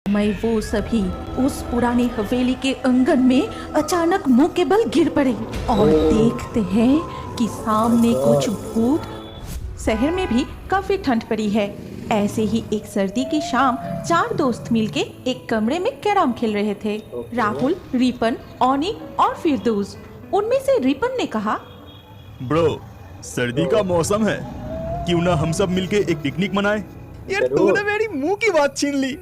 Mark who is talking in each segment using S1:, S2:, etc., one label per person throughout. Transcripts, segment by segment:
S1: मैं वो सभी उस पुरानी हवेली के आंगन में अचानक मुंह के बल गिर पड़े और देखते हैं कि सामने कुछ भूत। शहर में भी काफी ठंड पड़ी है। ऐसे ही एक सर्दी की शाम 4 दोस्त मिलके एक कमरे में कैरम खेल रहे थे। राहुल, रिपन, ओनी और फिरदौस। उनमें से रिपन ने कहा,
S2: ब्रो, सर्दी का मौसम है, क्यों ना हम सब मिलके एक पिकनिक मनाएं?
S3: यार तूने मेरी मुंह की बात छीन ली।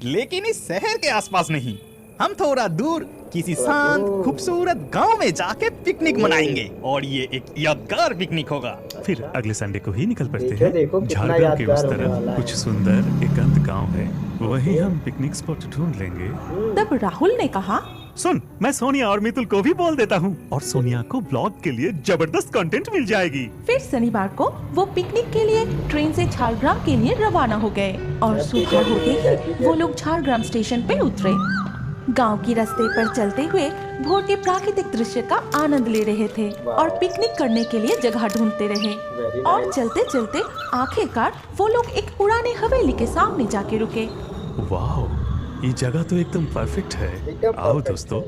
S3: लेकिन इस शहर के आसपास नहीं, हम थोड़ा दूर किसी शांत खूबसूरत गांव में जाके पिकनिक मनाएंगे और ये एक यादगार पिकनिक होगा।
S4: फिर अगले संडे को ही निकल पड़ते हैं। झारखंड के उस तरफ कुछ सुंदर एकांत गांव है, वहीं हम पिकनिक स्पॉट ढूंढ लेंगे।
S1: तब राहुल ने कहा,
S4: सुन, मैं सोनिया और मितुल को भी बोल देता हूँ और सोनिया को ब्लॉग के लिए जबरदस्त कंटेंट मिल जाएगी।
S1: फिर शनिवार को वो पिकनिक के लिए ट्रेन से झारग्राम के लिए रवाना हो गए और सुबह होते ही वो लोग झारग्राम स्टेशन पे उतरे। गांव की रास्ते पर चलते हुए भोर के प्राकृतिक दृश्य का आनंद ले रहे थे और पिकनिक करने के लिए जगह ढूंढते रहे। और चलते चलते आखिरकार वो लोग एक पुराने हवेली के सामने जाके रुके।
S4: वाह, ये जगह तो एकदम परफेक्ट है। आओ दोस्तों,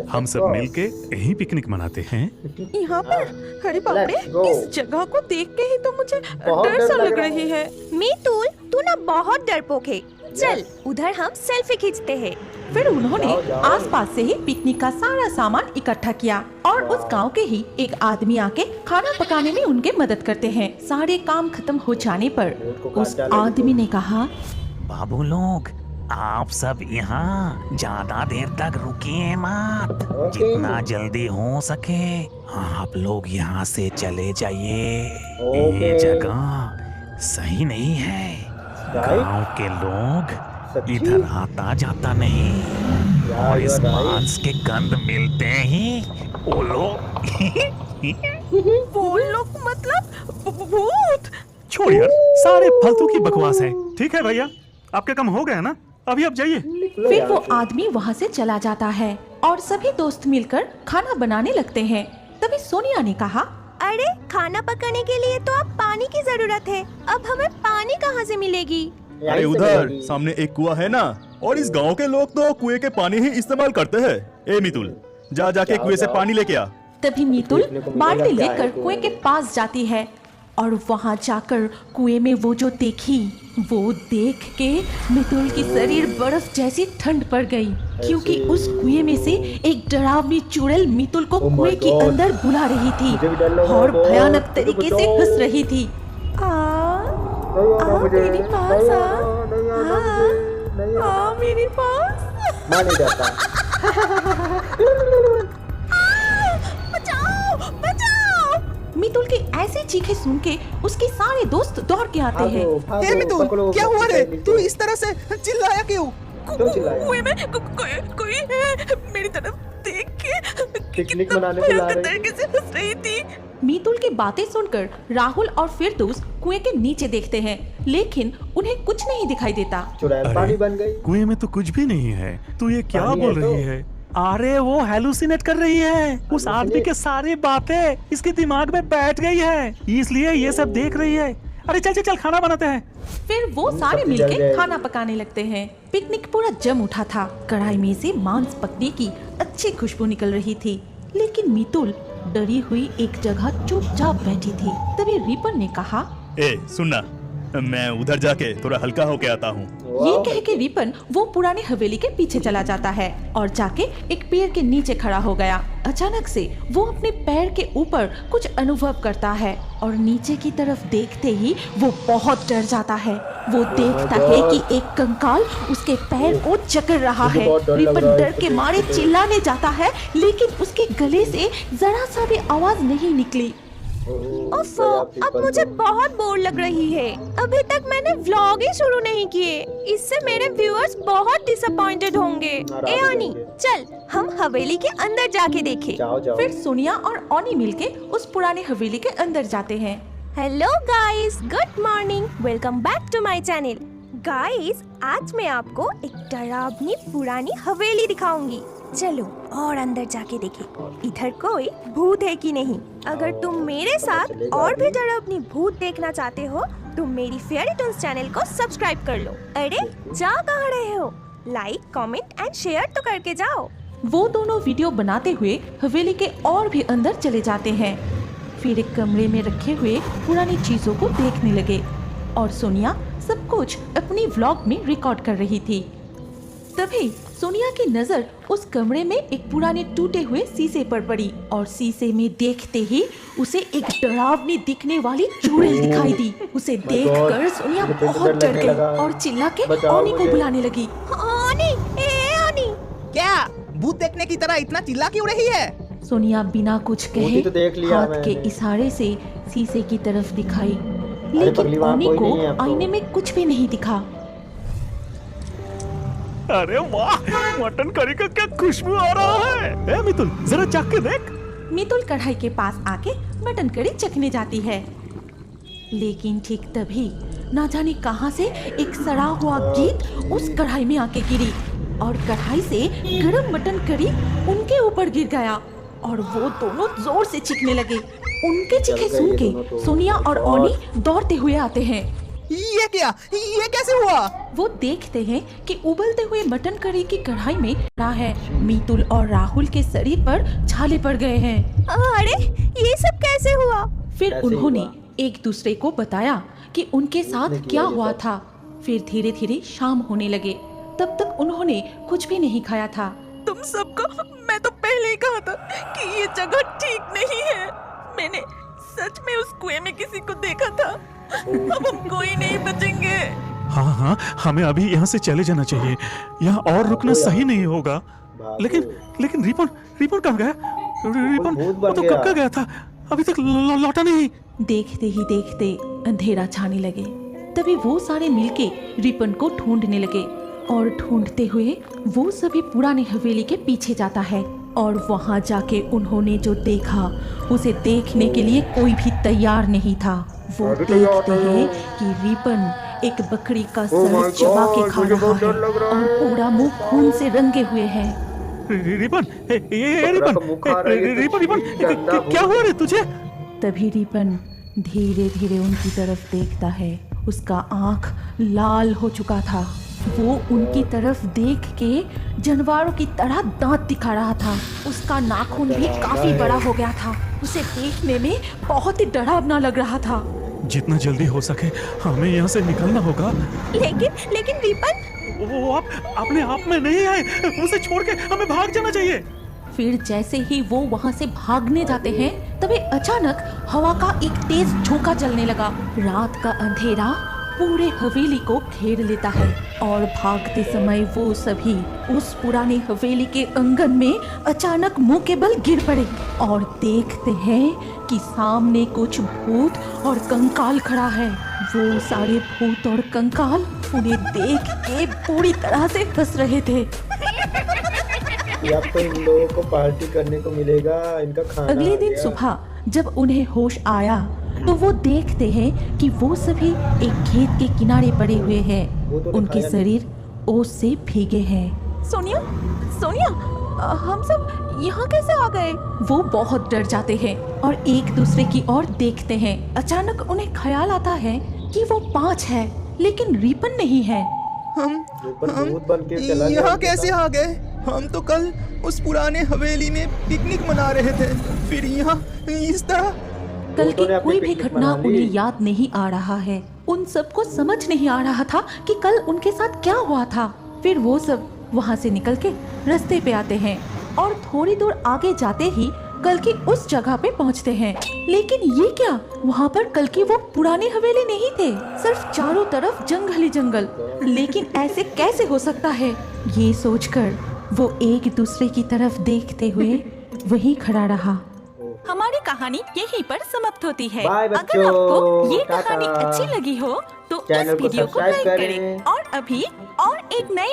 S4: हम सब मिलके यहीं पिकनिक मनाते हैं।
S1: यहाँ पर? अरे बाप रे, इस जगह को देख के ही तो मुझे डर सा लग रही है।
S5: मितुल, तू ना बहुत डरपोक है। चल उधर हम सेल्फी खींचते हैं।
S1: फिर उन्होंने आसपास से ही पिकनिक का सारा सामान इकट्ठा किया और उस गांव के ही एक आदमी आके खाना पकाने में उनके मदद करते हैं। सारे काम खत्म हो जाने पर उस आदमी ने कहा,
S6: बाबू लोग, आप सब यहाँ ज्यादा देर तक रुकिए मत। जितना जल्दी हो सके आप लोग यहाँ से चले जाइए। ये जगह सही नहीं है। गांव के लोग इधर आता जाता नहीं और इस मांस के गंध मिलते ही वो लोग
S1: मतलब भूत?
S4: छोड़ यार, सारे फालतू की बकवास है। ठीक है भैया, आपके काम हो गया ना, अभी आप जाइए।
S1: फिर वो आदमी वहाँ से चला जाता है और सभी दोस्त मिलकर खाना बनाने लगते हैं। तभी सोनिया ने कहा,
S5: अरे खाना पकाने के लिए तो अब पानी की जरूरत है। अब हमें पानी कहाँ से मिलेगी?
S2: अरे उधर सामने एक कुआं है ना, और इस गांव के लोग तो कुएं के पानी ही इस्तेमाल करते हैं। ए मितुल, जाके कुएं से पानी लेके आ।
S1: तभी मितुल बाल्टी लेकर कुएं के पास जाती है और वहाँ जाकर कुएं में वो जो देखी, वो देख के मितुल की शरीर बर्फ जैसी ठंड पड़ गई, क्योंकि उस कुएं में से एक डरावनी चुड़ैल मितुल को कुएं के अंदर बुला रही थी और भयानक तरीके से हंस रही थी। मेरे पास आ मेरे पास। मितुल की ऐसी चीखें सुन के उसके सारे दोस्त दौड़ के आते हैं।
S3: हे मितुल, क्या हुआ रे? तू इस तरह से चिल्लाया क्यों?
S1: कुएं में कोई है, मेरी तरफ देख के
S7: पिकनिक मनाने बुला रही
S1: तरीके से हंस रही थी। मितुल की बातें सुनकर राहुल और फिरदौस कुएं के नीचे देखते हैं, लेकिन उन्हें कुछ नहीं दिखाई देता।
S7: चुड़ैल पानी बन गई।
S4: कुएं में तो कुछ भी नहीं है। तू ये क्या बोल रही है? अरे वो हेलुसिनेट कर रही है। उस आदमी के सारी बातें इसके दिमाग में बैठ गई है, इसलिए ये सब देख रही है। अरे चल चल चल, खाना बनाते हैं।
S1: फिर वो सारे मिलके खाना पकाने लगते हैं। पिकनिक पूरा जम उठा था। कढ़ाई में से मांस पकने की अच्छी खुशबू निकल रही थी, लेकिन मितुल डरी हुई एक जगह चुपचाप बैठी थी। तभी रिपन ने कहा,
S2: ए सुनना, मैं उधर जाके थोड़ा हल्का होके आता हूँ।
S1: ये कह के रिपन वो पुरानी हवेली के पीछे चला जाता है और जाके एक पेड़ के नीचे खड़ा हो गया। अचानक से वो अपने पैर के ऊपर कुछ अनुभव करता है और नीचे की तरफ देखते ही वो बहुत डर जाता है। वो देखता है कि एक कंकाल उसके पैर को जकड़ रहा है। रिपन डर के मारे चिल्लाने जाता है, लेकिन उसके गले से जरा सा भी आवाज नहीं निकली।
S5: ओफो, अब मुझे बहुत बोर लग रही है। अभी तक मैंने व्लॉग ही शुरू नहीं किए। इससे मेरे व्यूअर्स बहुत डिसअपॉइंटेड होंगे। ए ओनी, चल हम हवेली के अंदर जाके देखें।
S7: जाओ।
S1: फिर सोनिया और ओनी मिलके उस पुरानी हवेली के अंदर जाते हैं।
S5: Hello guys, good morning, welcome back to my channel. Guys, आज मैं आपको एक डरावनी पुरानी हवेली दिखाऊंगी। चलो और अंदर जाके देखें इधर कोई भूत है कि नहीं। अगर तुम मेरे साथ और भी डरावनी भूत देखना चाहते हो तो मेरी फेयरी टून्स चैनल को सब्सक्राइब कर लो। अरे जा कहाँ रहे हो, लाइक, कमेंट एंड शेयर तो करके जाओ।
S1: वो दोनों वीडियो बनाते हुए हवेली के और भी अंदर चले जाते हैं। फिर एक कमरे में रखे हुए पुरानी चीजों को देखने लगे और सोनिया सब कुछ अपनी व्लॉग में रिकॉर्ड कर रही थी। तभी सोनिया की नजर उस कमरे में एक पुराने टूटे हुए शीशे पर पड़ी और शीशे में देखते ही उसे एक डरावनी दिखने वाली चुड़ैल दिखाई दी। उसे देखकर सोनिया बहुत डर गई और चिल्ला के ओनी को बुलाने लगी।
S5: ओनी, ए ओनी।
S3: क्या भूत देखने की तरह इतना चिल्ला क्यों रही है?
S1: सोनिया बिना कुछ कहे
S7: मूवी तो देख लिया
S1: हाथ
S7: मैंने।
S1: के इशारे से शीशे की तरफ दिखाई,
S7: पगली,
S1: लेकिन
S7: वहाँ
S1: ओनी
S7: कोई
S1: को
S7: नहीं है अब तो।
S1: आईने में कुछ भी नहीं दिखा।
S4: अरे वाह, मटन करी का क्या खुशबू आ रहा है। ए मितुल, जरा चख के देख।
S1: मितुल कढ़ाई के पास आके मटन करी चखने जाती है, लेकिन ठीक तभी ना जाने कहां से एक सड़ा हुआ गीत उस कढ़ाई में आके गिरी और कढ़ाई से गरम मटन करी उनके ऊपर गिर गया और वो दोनों जोर से चीखने लगे। उनके चीखे सुन के सोनिया और ओनी दौड़ते हुए आते हैं।
S3: ये क्या? ये कैसे हुआ?
S1: वो देखते हैं कि उबलते हुए मटन करी की कढ़ाई में रहा है। मितुल और राहुल के शरीर पर छाले पड़ गए हैं।
S5: अरे ये सब कैसे हुआ?
S1: फिर
S7: ऐसे ही
S1: उन्होंने
S7: हुआ।
S1: एक दूसरे को बताया कि उनके साथ
S7: देखने के
S1: क्या
S7: लिए
S1: हुआ
S7: सब।
S1: था। फिर धीरे धीरे शाम होने लगे। तब तक उन्होंने कुछ भी नहीं खाया था।
S8: तुम सबको मैं तो पहले ही कहा था कि ये जगह ठीक नहीं है। मैंने सच में उस कुएं में किसी को देखा था। अब हम कोई नहीं बचेंगे।
S4: हाँ हाँ, हमें अभी यहाँ से चले जाना चाहिए। यहाँ और रुकना सही नहीं होगा। लेकिन लेकिन रिपन कहाँ गया? रिपन
S7: भूत
S4: वो
S7: बन
S4: तो
S7: गया।
S4: कब का गया था, अभी तक लौटा नहीं।
S1: देखते ही देखते अंधेरा छाने लगे। तभी वो सारे मिलके रिपन को ढूंढने लगे और ढूंढते हुए वो सभी पुरानी हवेली के पीछे जाता है और वहां जाके उन्होंने जो देखा उसे देखने के लिए कोई भी तैयार नहीं था। वो देखते हैं कि रिपन एक बकरी का सर चबा के खा रहा है और पूरा मुंह खून से रंगे हुए है।
S4: रिपन, ये रिपन,
S7: का मुंह खा रहा है,
S4: रिपन, रिपन,
S7: गंदा
S4: क्या हुआ रे तुझे?
S1: तभी रिपन धीरे धीरे उनकी तरफ देखता है। उसका आंख लाल हो चुका था। वो उनकी तरफ देख के जानवरों की तरह दांत दिखा रहा था। उसका नाखून भी काफी बड़ा हो गया था। उसे देखने में बहुत ही डरावना लग रहा था।
S4: जितना जल्दी हो सके हमें यहाँ से निकलना होगा।
S5: लेकिन रिपन,
S4: वो आप अपने आप में नहीं आए, उसे छोड़ के हमें भाग जाना चाहिए।
S1: फिर जैसे ही वो वहाँ से भागने जाते हैं तभी अचानक हवा का एक तेज झोंका चलने लगा। रात का अंधेरा पूरे हवेली को घेर लेता है और भागते समय वो सभी उस पुरानी हवेली के आंगन में अचानक मुंह के बल गिर पड़े और देखते हैं कि सामने कुछ भूत और कंकाल खड़ा है। वो सारे भूत और कंकाल उन्हें देख के पूरी तरह से हंस रहे थे।
S7: अब तो इन लोगों को पार्टी करने को मिलेगा, इनका खाना
S1: अगले
S7: आ
S1: दिन
S7: गया।
S1: सुबह जब उन्हें होश आया तो वो देखते हैं कि वो सभी एक खेत के किनारे पड़े हुए हैं।
S7: वो तो
S1: उनके
S7: दिखाया
S1: शरीर ओस से भीगे हैं।
S8: सोनिया, सोनिया, हम सब यहाँ कैसे आ गए?
S1: वो बहुत डर जाते हैं और एक दूसरे की ओर देखते हैं। अचानक उन्हें ख्याल आता है कि वो 5 है लेकिन रिपन नहीं है।
S7: रिपन भूत बन के चला गया
S3: यहाँ
S7: उनके
S3: कैसे
S7: साथ।
S3: आ गए? हम तो कल उस पुराने हवेली में पिकनिक मना रहे थे, फिर यहाँ इस तरह।
S1: कल
S7: भूतों
S1: की
S7: ने अपनी
S1: कोई भी
S7: पिकनिक
S1: घटना
S7: मना ली।
S1: उन्हें याद नहीं आ रहा है। उन सबको समझ नहीं आ रहा था कि कल उनके साथ क्या हुआ था। फिर वो सब वहाँ से निकल के रास्ते पे आते हैं और थोड़ी दूर आगे जाते ही कल की उस जगह पे पहुँचते हैं। लेकिन ये क्या, वहाँ पर कल की वो पुरानी हवेली नहीं थे, सिर्फ चारों तरफ जंगल ही जंगल। लेकिन ऐसे कैसे हो सकता है? ये सोचकर वो एक दूसरे की तरफ देखते हुए वहीं खड़ा रहा।
S8: हमारी कहानी यहीं पर समाप्त होती है।
S7: बाय
S8: अगर
S7: बच्चों,
S8: आपको ये
S7: टाटा।
S8: कहानी अच्छी लगी हो तो इस
S7: चैनल को
S8: वीडियो को
S7: सब्सक्राइब
S8: लाइक
S7: करें।
S8: करें और अभी और एक नई